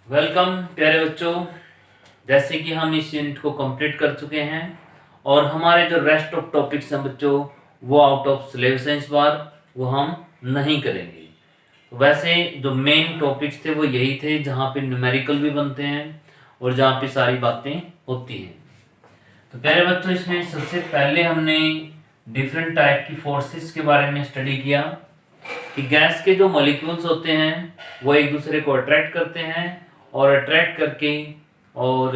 Welcome प्यारे बच्चों। जैसे कि हम इस यूनिट को कंप्लीट कर चुके हैं और हमारे जो रेस्ट ऑफ टॉपिक्स हैं बच्चों वो आउट ऑफ सिलेबस हैं, इस बार वो हम नहीं करेंगे। तो वैसे जो मेन टॉपिक्स थे वो यही थे जहाँ पे न्यूमेरिकल भी बनते हैं और जहाँ पे सारी बातें होती हैं। तो प्यारे बच्चों, इसमें सबसे पहले हमने डिफरेंट टाइप की फोर्सेस के बारे में स्टडी किया कि गैस के जो मॉलिक्यूल्स होते हैं वो एक दूसरे को अट्रैक्ट करते हैं और अट्रैक्ट करके और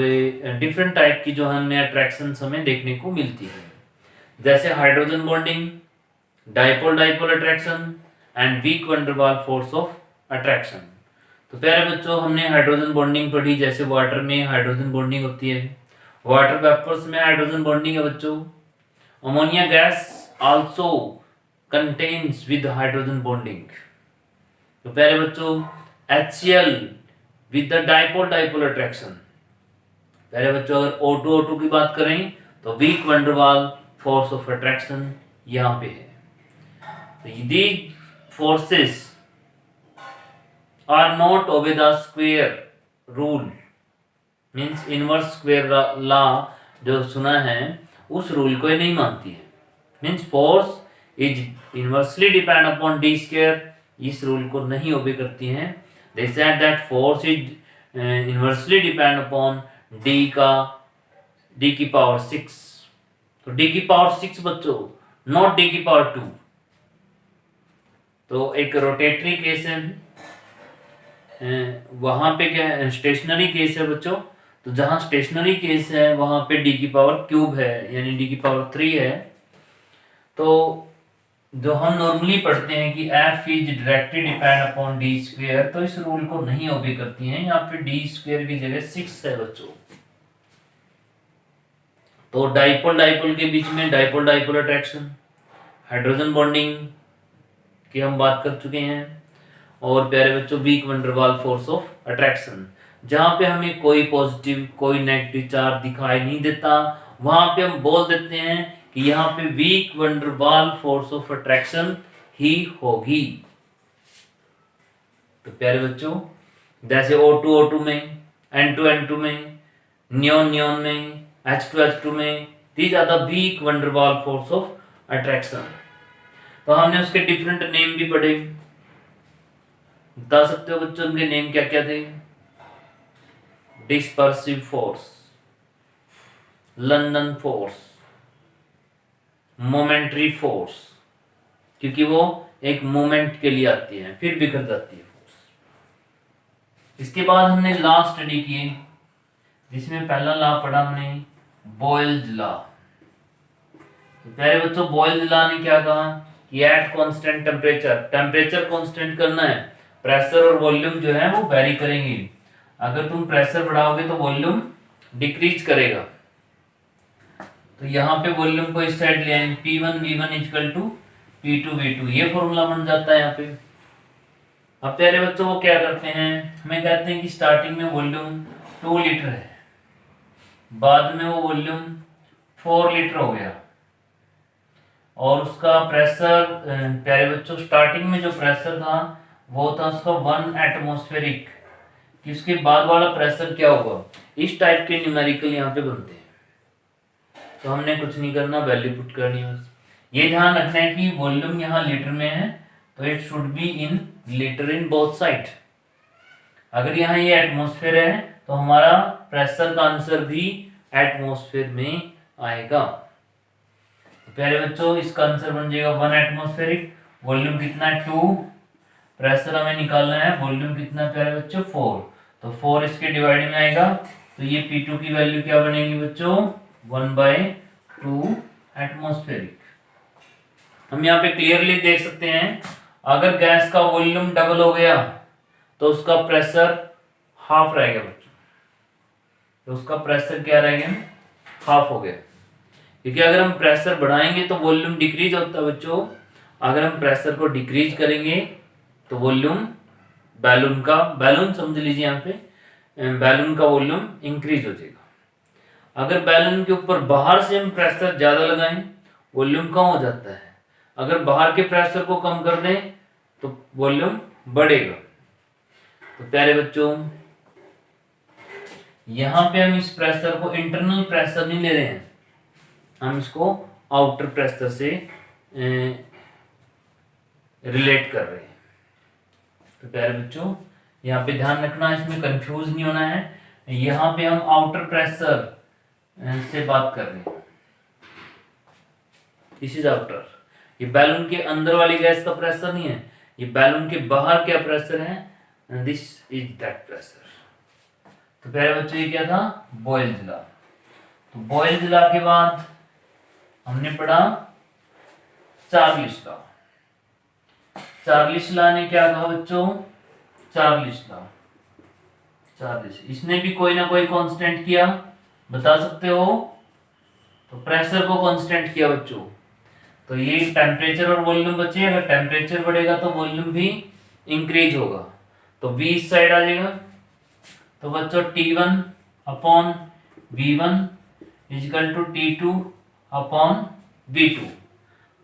डिफरेंट टाइप की जो हमें अट्रैक्शन हमें देखने को मिलती है, जैसे hydrogen bonding, dipole dipole attraction and weak van der Waals force of attraction. तो प्यारे बच्चों, हमने हाइड्रोजन बॉन्डिंग पढ़ी, जैसे वाटर में हाइड्रोजन बॉन्डिंग होती है, वाटर वेपर्स में हाइड्रोजन बॉन्डिंग है बच्चों। Ammonia gas also contains with hydrogen bonding. तो प्यारे बच्चों, HCl with the dipole dipole attraction. प्यारे बच्चों, अगर O2 की बात करें तो weak van der Waals force of attraction यहाँ पे है। तो these forces are not obey the square rule, means inverse square law जो सुना है उस रूल को ये नहीं मानती है। Means force is inversely depend upon D square, इस रूल को नहीं ओबे करती हैं। They said that force is inversely depend upon D की पावर 6। तो डी की पावर 6 बच्चों, नॉट डी की पावर 2। तो एक रोटेटरी केस है, वहां पे क्या स्टेशनरी केस है बच्चों। तो जहां स्टेशनरी केस है वहां पे डी की पावर क्यूब है, यानी डी की पावर 3 है। तो जो हम नॉर्मली पढ़ते हैं कि F is directly depend upon D square, तो इस रूल को नहीं ओबे करती हैं। यहाँ पे डी स्क्वायर की जगह 6 है बच्चों। तो डाइपोल डाइपोल के बीच में dipole dipole attraction, hydrogen bonding की हम बात कर चुके हैं। और प्यारे बच्चों, weak van der Waals force of attraction, जहां पे हमें कोई पॉजिटिव कोई नेगेटिव चार्ज दिखाई नहीं देता, वहां पे हम बोल देते हैं कि यहाँ पे weak van der Waals force of attraction ही होगी। तो प्यारे बच्चों, जैसे O2 में, N2 में, नियोन में, H2 में, these are the weak van der Waals force of attraction. तो हमने उसके डिफरेंट नेम भी पढ़े। बता सकते हो बच्चों उनके नेम क्या क्या थे? Dispersive force, London force, momentary force, क्योंकि वो एक मोमेंट के लिए आती है फिर बिखर जाती है फोर्स। इसके बाद हमने लॉ स्टडी किए, जिसमें पहला लॉ पढ़ा हमने बॉयल्स लॉ। तो प्यारे बच्चों, बॉयल्स लॉ ने क्या कहा कि एट कांस्टेंट टेम्परेचर कांस्टेंट करना है, प्रेशर और वॉल्यूम जो है वो वेरी करेंगे। अगर तुम प्रेशर बढ़ाओगे तो वॉल्यूम डिक्रीज करेगा। तो यहाँ पे वॉल्यूम को इस साइड ले आएंगे, P1 V1 equal to P2 V2, ये फॉर्मूला बन जाता है यहाँ पे। अब प्यारे बच्चों, वो क्या करते हैं, हमें कहते हैं कि स्टार्टिंग में वॉल्यूम 2 लीटर है, बाद में वो वॉल्यूम 4 लीटर हो गया, और उसका प्रेशर प्यारे बच्चों स्टार्टिंग में जो प्रेशर था वो था उसका 1 एटमॉस्फेरिक, कि उसके बाद वाला प्रेशर क्या होगा। इस टाइप के न्यूमेरिकल यहाँ पे बनते हैं। तो हमने कुछ नहीं करना, वैल्यू पुट करनी है बस। ये ध्यान रखना है कि वॉल्यूम यहाँ लीटर में है तो it should be in litre in both side. अगर यहाँ ये एटमॉस्फेयर है तो हमारा प्रेशर का आंसर भी एटमॉस्फेयर में आएगा। तो प्यारे बच्चों, इसका आंसर बन जाएगा 1 एटमॉस्फेरिक, वॉल्यूम कितना है 2, प्रेशर हमें निकालना है, वॉल्यूम कितना है प्यारे बच्चों 4, तो 4 इसके डिवाइड में आएगा। तो ये P2 की वैल्यू क्या बनेगी बच्चों 1/2 एटमॉस्फेरिक। हम यहाँ पे क्लियरली देख सकते हैं, अगर गैस का वॉल्यूम डबल हो गया तो उसका प्रेशर हाफ रहेगा बच्चों। तो उसका प्रेशर क्या रहेगा, हाफ हो गया। क्योंकि अगर हम प्रेशर बढ़ाएंगे तो वॉल्यूम डिक्रीज होता है बच्चों, अगर हम प्रेशर को डिक्रीज करेंगे तो वॉल्यूम बैलून समझ लीजिए, यहाँ पे बैलून का वॉल्यूम इंक्रीज हो जाएगा। अगर बैलून के ऊपर बाहर से हम प्रेशर ज्यादा लगाएं वॉल्यूम कम हो जाता है, अगर बाहर के प्रेशर को कम कर दें तो वॉल्यूम बढ़ेगा। तो प्यारे बच्चों, यहाँ पे हम इस प्रेशर को इंटरनल प्रेशर नहीं ले रहे हैं, हम इसको आउटर प्रेशर से रिलेट कर रहे हैं। तो प्यारे बच्चों यहाँ पे ध्यान रखना, इसमें कंफ्यूज नहीं होना है। यहाँ पे हम आउटर प्रेशर से बात कर रहे हैं, दिस इज आउटर। ये बैलून के अंदर वाली गैस का प्रेशर नहीं है, ये बैलून के बाहर क्या प्रेशर है, दिस इज दैट प्रेशर। तो प्यारे बच्चों ये क्या था, बॉयल्स लॉ। तो बॉयल्स लॉ के बाद हमने पढ़ा चार्लिस लॉ। चार्लिस लॉ ने क्या कहा बच्चों, चार्लिस लॉ, चार्लिस, इसने भी कोई ना कोई कांस्टेंट किया, बता सकते हो। तो प्रेशर को कांस्टेंट किया बच्चों, तो ये टेम्परेचर और वॉल्यूम बचे। अगर टेम्परेचर बढ़ेगा तो वॉल्यूम भी इंक्रीज होगा, तो V इस साइड आ जाएगा। तो बच्चों T1 upon V1 is equal to T2 upon V2।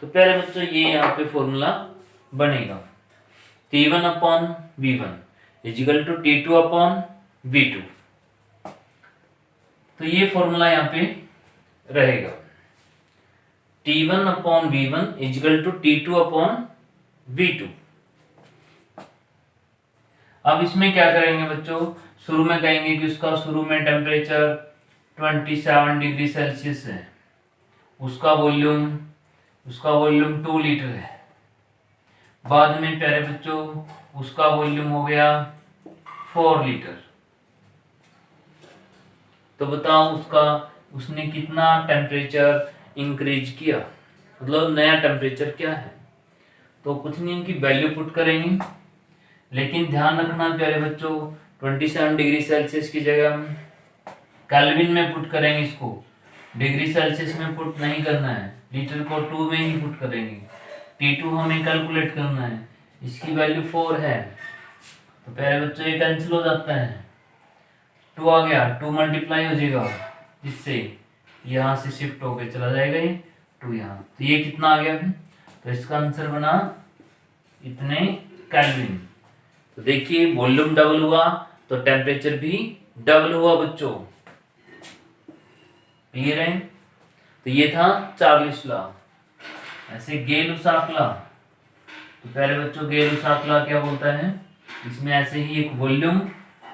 तो प्यारे बच्चों ये यहाँ पे फॉर्मूला बनेगा, T1 upon V1 is equal to T2 upon V2। तो ये फॉर्मूला यहाँ पे रहेगा, T1 upon V1 is equal to T2 upon V2। अब इसमें क्या करेंगे बच्चों, शुरू में कहेंगे कि उसका शुरू में टेम्परेचर 27 डिग्री सेल्सियस है, उसका वॉल्यूम 2 लीटर है। बाद में प्यारे बच्चों उसका वॉल्यूम हो गया 4 लीटर। तो बताओ उसने कितना टेम्परेचर इंक्रीज किया, मतलब नया टेम्परेचर क्या है। तो कुछ नहीं, इनकी वैल्यू पुट करेंगे, लेकिन ध्यान रखना प्यारे बच्चों 27 डिग्री सेल्सियस की जगह हम केल्विन में पुट करेंगे, इसको डिग्री सेल्सियस में पुट नहीं करना है, लीटर को 2 में ही पुट करेंगे। T2 हमें कैलकुलेट करना है, इसकी वैल्यू 4 है। तो प्यारे बच्चों ये कैंसिल हो जाता है, 2 आ गया, 2 मल्टीप्लाई हो जाएगा इससे, यहाँ से शिफ्ट होके चला जाएगा ये 2 यहाँ। तो ये कितना आ गया, तो इसका आंसर बना इतने केल्विन। तो देखिए वॉल्यूम डबल हुआ तो टेम्परेचर भी डबल हुआ बच्चों, क्लियर है। तो ये था चार्लिस लॉ। ऐसे गेल-लुसाक लॉ, तो पहले बच्चों गेल-लुसाक लॉ क्या बोलता है, इसमें ऐसे ही एक वॉल्यूम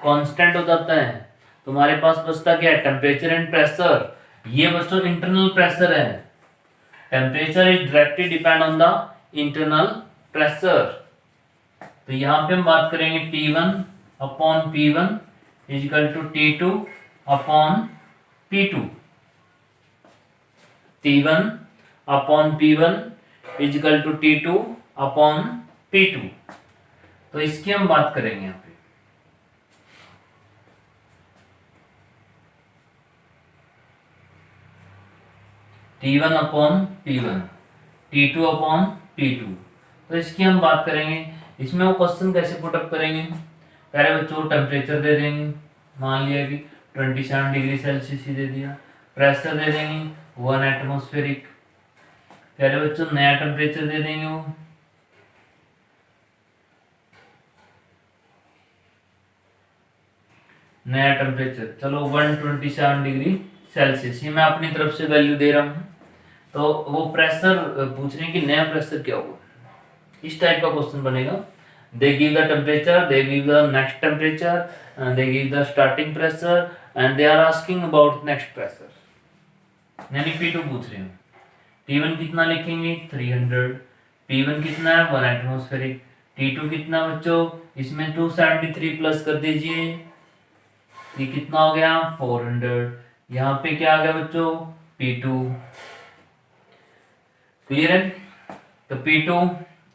कांस्टेंट हो जाता है, तो हमारे पास बचता क्या है, टेम्परेचर एंड प्रेशर। ये बच्चों इंटरनल प्रेशर है, temperature is directly depend on the internal pressure. तो यहाँ पे हम बात करेंगे T1 upon P1 is equal to T2 upon P2। T1 upon P1 is equal to T2 upon P2। तो इसकी हम बात करेंगे यहाँ पे, T1 upon P1 T2 upon P2। तो इसकी हम बात करेंगे। इसमें वो क्वेश्चन कैसे पुटअप करेंगे, पहले बच्चों टेम्परेचर दे देंगे, मान लिया कि 27 डिग्री सेल्सियस ही दे दिया, प्रेशर दे देंगे 1 एटमॉस्फेरिक, पहले बच्चों नया टेम्परेचर दे देंगे वो, नया टेम्परेचर चलो 127 डिग्री सेल्सियस, ये मैं अपनी तरफ से वैल्यू दे रहा हूँ। तो वो प्रेशर पूछ रहे हैं कि नया प्रेशर क्या होगा, इस टाइप का क्वेश्चन बनेगा। They give the temperature, they give the next temperature, they give the starting pressure and they are asking about next pressure, यानी P2 पूछ रहे हैं। T1 कितना लिखेंगे 300, P1 कितना है 1 एटमॉस्फेरिक, T2 कितना बच्चों, इसमें 273 प्लस कर दीजिए, ये कितना हो गया 400, यहाँ पे क्या आ गया बच्चों P2, क्लियर है। तो P2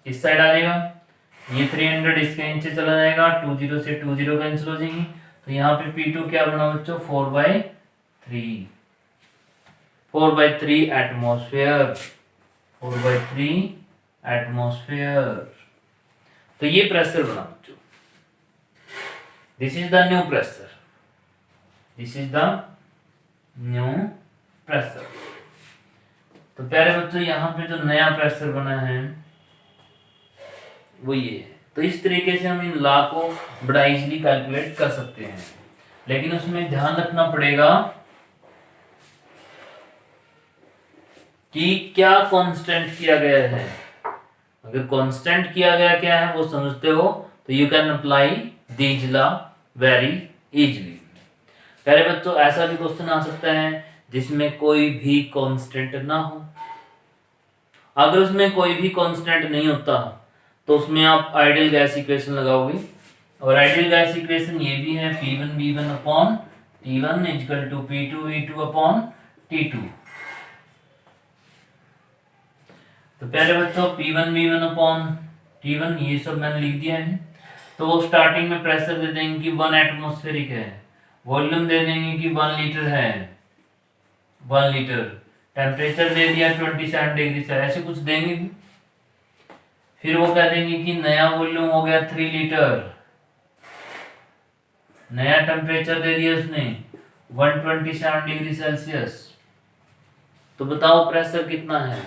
इस साइड आ जाएगा, ये 300 इसके नीचे चला जाएगा, 20 से 20 कैंसिल हो जाएंगी, तो यहाँ पे P2 क्या बना बच्चों 4/3 एटमॉस्फेयर, 4/3 एटमॉस्फेयर। तो ये प्रेशर बना बच्चों, this is the new pressure, this is the new pressure. तो प्यारे बच्चों यहाँ पे जो नया प्रेशर बना है वो ये है। तो इस तरीके से हम इन लॉ को बड़ा इजीली कैलकुलेट कर सकते हैं। लेकिन उसमें ध्यान रखना पड़ेगा कि क्या कांस्टेंट किया गया है। अगर कांस्टेंट किया गया क्या है वो समझते हो तो you can apply these law very easily. प्यारे बच्चों, ऐसा भी क्वेश्चन आ सकता है जिसमें कोई भी कांस्टेंट ना हो। अगर उसमें कोई भी कांस्टेंट नहीं होता तो उसमें आप आइडियल गैस इक्वेशन लगाओगे, और आइडियल गैस इक्वेशन ये भी है P1V1 upon T1 equal to P2V2 upon T2। तो पहले बच्चों P1V1 अपॉन T1 ये सब मैंने लिख दिया है। तो वो स्टार्टिंग में प्रेशर दे देंगे कि 1 एटमॉस्फेरिक है, वॉल्यूम दे देंगे कि 1 लीटर है, 1 लीटर, टेम्परेचर दे दिया 27 डिग्री से, ऐसे कुछ देंगे भी। फिर वो कह देंगे कि नया वॉल्यूम हो गया 3 लीटर, नया टेम्परेचर दे दिया उसने 127 डिग्री सेल्सियस। तो बताओ प्रेशर कितना है,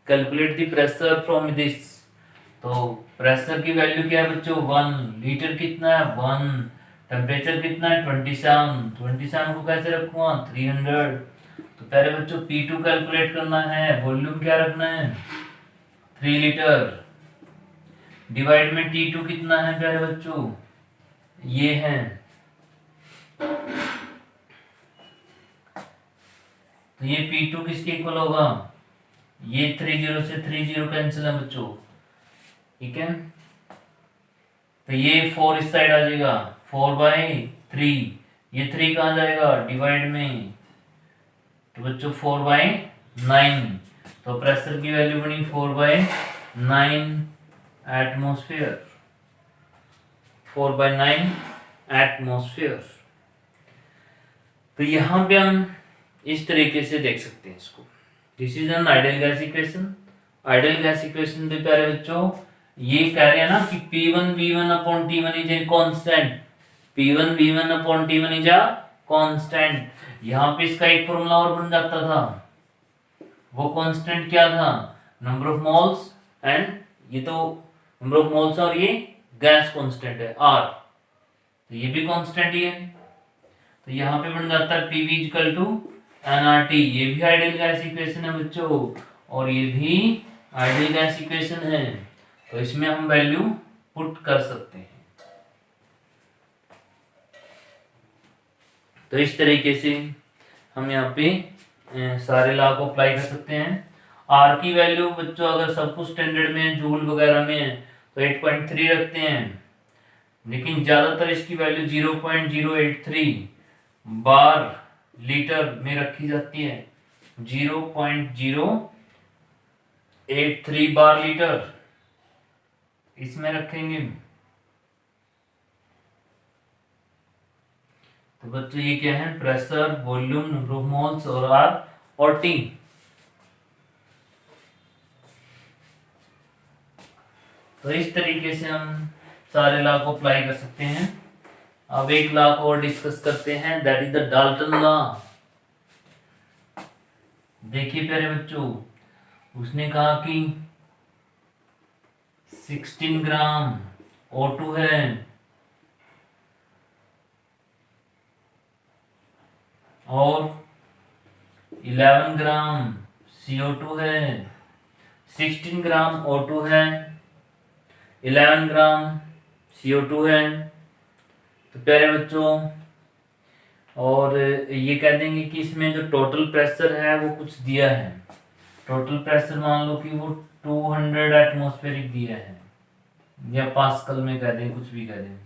calculate the pressure from this. तो प्रेशर की वैल्यू क्या है बच्चों 1, लीटर कितना है 1, टेम्परेचर कितना है 27 को कैसे रखूंगा 300। तो पहले बच्चों P2 कैलकुलेट करना है, वॉल्यूम क्या रखना है 3 लीटर, डिवाइड में T2 कितना है प्यारे बच्चों ये है। तो ये P2 किसके इक्वल होगा, ये 30 से 30 कैंसिल है बच्चों, ठीक है। तो ये 4 इस साइड आ जाएगा 4/3, ये 3 कहाँ जाएगा डिवाइड में, तो बच्चों 4/9। तो प्रेशर की वैल्यू बनी 4/9 एटमॉस्फेयर, 4/9 एटमॉस्फेयर। तो यहां पे हम इस तरीके से देख सकते हैं इसको। This is an ideal gas equation. Ideal gas equation पे प्यारे बच्चों ये कह रहे हैं ना कि P1V1 upon T1 is a constant, P1V1 upon T1 is a constant. यहां पे इसका एक फॉर्मूला और बन जाता था, वो कांस्टेंट क्या था नंबर ऑफ मोल्स, एंड ये तो नंबर ऑफ मोल्स और ये गैस कांस्टेंट है R, तो ये भी कांस्टेंट ही है। तो यहाँ पे बन जाता है PV इक्वल टू nRT, ये भी आइडियल गैस इक्वेशन है बच्चों, और ये भी आइडियल गैस इक्वेशन है। तो इसमें हम वैल्यू पुट कर सकते हैं। तो इस तरीके से हम यहाँ पे सारे लॉ को अप्लाई कर सकते हैं। R की वैल्यू बच्चों अगर सब कुछ स्टैंडर्ड में जूल वगैरह में है तो 8.3 रखते हैं, लेकिन ज्यादातर इसकी वैल्यू 0.083 बार लीटर में रखी जाती है, 0.083 बार लीटर इसमें रखेंगे। तो बच्चों ये क्या है pressure, volume, number of moles और R और T। तो इस तरीके से हम सारे लॉ को अप्लाई कर सकते हैं। अब एक लॉ को और डिस्कस करते हैं, that is the Dalton law. देखिए प्यारे बच्चों, उसने कहा कि 16 ग्राम O2 है और 11 ग्राम CO2 है। 16 ग्राम O2 है, 11 ग्राम CO2 है। तो प्यारे बच्चों और ये कह देंगे कि इसमें जो टोटल प्रेशर है वो कुछ दिया है, टोटल प्रेशर मान लो कि वो 200 एटमॉस्फेरिक दिया है, या पास्कल में कह दें, कुछ भी कह दें।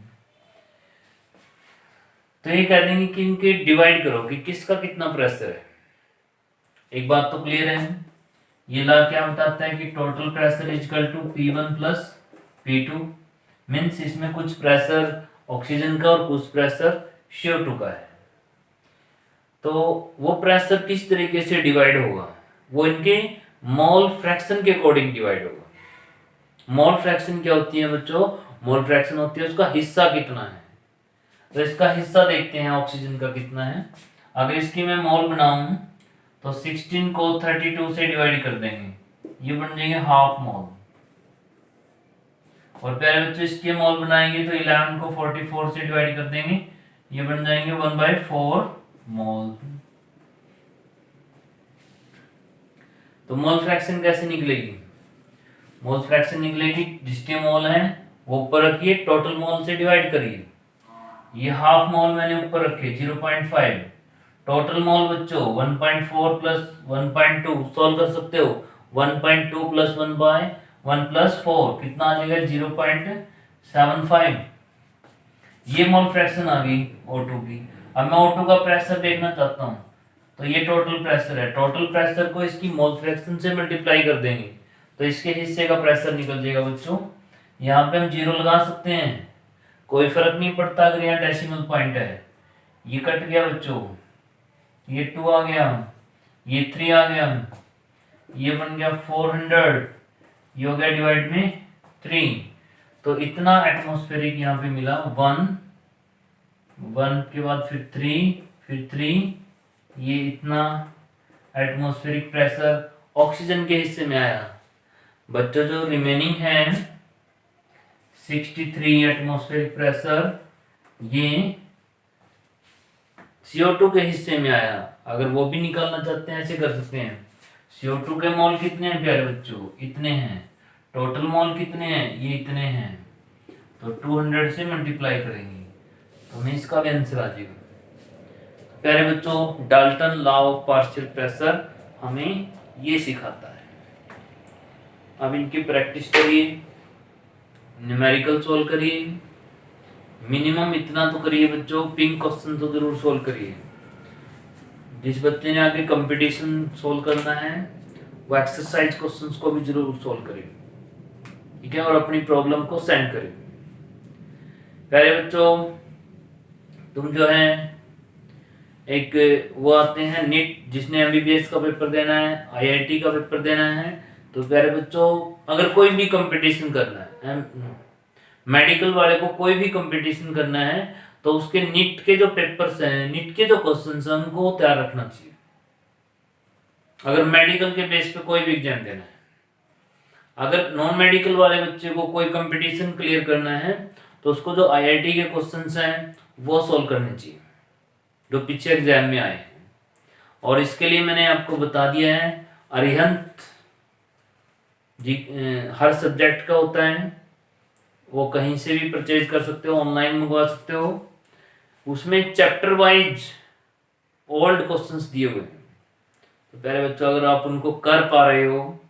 तो ये कह देंगे कि इनके डिवाइड करो कि किसका कितना प्रेशर है। एक बात तो क्लियर है, ये लॉ क्या बताता है कि total pressure is equal to P1 plus P2, means इसमें कुछ प्रेशर ऑक्सीजन का और कुछ प्रेशर CO2 का है। तो वो प्रेशर किस तरीके से डिवाइड होगा, वो इनके मोल फ्रैक्शन के अकॉर्डिंग डिवाइड होगा। मोल फ्रैक्शन क्या होती है बच्चों, मोल फ्रैक्शन होती है उसका हिस्सा कितना है। तो इसका हिस्सा देखते हैं ऑक्सीजन का कितना है। अगर इसकी मैं मोल बनाऊं तो 16 को 32 से डिवाइड कर देंगे, ये बन जाएंगे हाफ मोल। और प्यारे बच्चों इसके मोल बनाएंगे तो 11 को 44 से डिवाइड कर देंगे, ये बन जाएंगे 1/4 मोल। तो मोल फ्रैक्शन कैसे निकलेगी? मोल फ्रैक्शन निकलेगी जिसके मोल हैं वो ऊपर रखिए, टोटल मोल से डिवाइड करिए। ये हाफ मोल मैंने ऊपर रखे 0.5, टोटल मोल बच्चों 1.4 प्लस 1.2 सोल्व कर सकते हो। 1.2 प्लस 1 प्लस 4 कितना आ जाएगा 0.75। ये मोल फ्रैक्शन आ गई O2 की। अब मैं O2 का प्रेशर देखना चाहता हूँ, तो ये टोटल प्रेशर है, टोटल प्रेशर को इसकी मोल फ्रैक्शन से मल्टीप्लाई कर देंगे तो इसके हिस्से का प्रेशर निकल जाएगा बच्चों। यहाँ पे हम 0 लगा सकते हैं, कोई फर्क नहीं पड़ता अगर यहाँ डेसिमल पॉइंट है। ये कट गया बच्चों, ये 2 आ गया, ये 3 आ गया, ये बन गया 400, ये हो गया डिवाइड में 3। तो इतना एटमॉस्फेरिक यहाँ पे मिला 1 के बाद फिर 3, ये इतना एटमॉस्फेरिक प्रेशर ऑक्सीजन के हिस्से में आया। बच्चों जो रिमेनिंग है 63 एटमॉस्फेरिक प्रेशर ये CO2 के हिस्से में आया। अगर वो भी निकालना चाहते हैं ऐसे कर सकते हैं। CO2 के मोल कितने हैं प्यारे बच्चों? इतने हैं। टोटल मोल कितने हैं? ये इतने हैं। तो 200 से मल्टीप्लाई करेंगे तो हमें इसका भी आंसर आ जाएगा। प्यारे बच्चों Dalton law of partial pressure हमें ये सिखाता है। अब इनकी प्रैक्टिस करिए, न्यूमेरिकल सोल्व करिए, मिनिमम इतना तो करिए बच्चों, पिंक क्वेश्चन तो जरूर सोल्व करिए। जिस बच्चे ने आगे कंपटीशन सोल्व करना है वो एक्सरसाइज क्वेश्चंस को भी जरूर सोल्व करिए, ठीक है, और अपनी प्रॉब्लम को सेंड करिए। प्यारे बच्चों तुम जो है एक वो आते हैं नीट, जिसने MBBS का पेपर देना है, IIT का पेपर देना है, तो प्यारे बच्चों अगर कोई भी कंपटीशन करना है, मेडिकल वाले को कोई भी कंपटीशन करना है तो उसके नीट के जो पेपर्स हैं, नीट के जो क्वेश्चंस हैं उनको तैयार रखना चाहिए। अगर मेडिकल के बेस पे कोई भी एग्जाम देना है, अगर नॉन मेडिकल वाले बच्चे को कोई कंपटीशन क्लियर करना है तो उसको जो IIT के क्वेश्चंस हैं वो सोल्व करने चाहिए जो पीछे एग्जाम में आए हैं। और इसके लिए मैंने आपको बता दिया है अरिहंत जी, हर सब्जेक्ट का होता है, वो कहीं से भी परचेज कर सकते हो, ऑनलाइन मंगवा सकते हो। उसमें चैप्टर वाइज ओल्ड क्वेश्चंस दिए हुए हैं, तो प्यारे बच्चों अगर आप उनको कर पा रहे हो,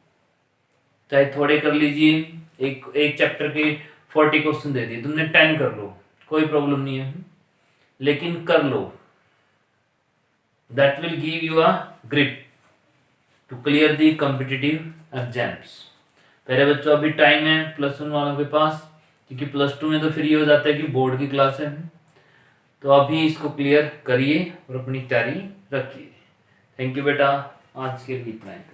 चाहे थोड़े कर लीजिए, एक चैप्टर के 40 क्वेश्चन दे दिए, तुमने 10 कर लो, कोई प्रॉब्लम नहीं है, लेकिन कर लो। That will give you a grip to clear the competitive exams. प्यारे बच्चों अभी टाइम है +1 वालों के पास, क्योंकि +2 में तो फिर ये हो जाता है कि बोर्ड की क्लास है, तो अभी इसको क्लियर करिए और अपनी तैयारी रखिए। थैंक यू बेटा, आज के लिए इतना है।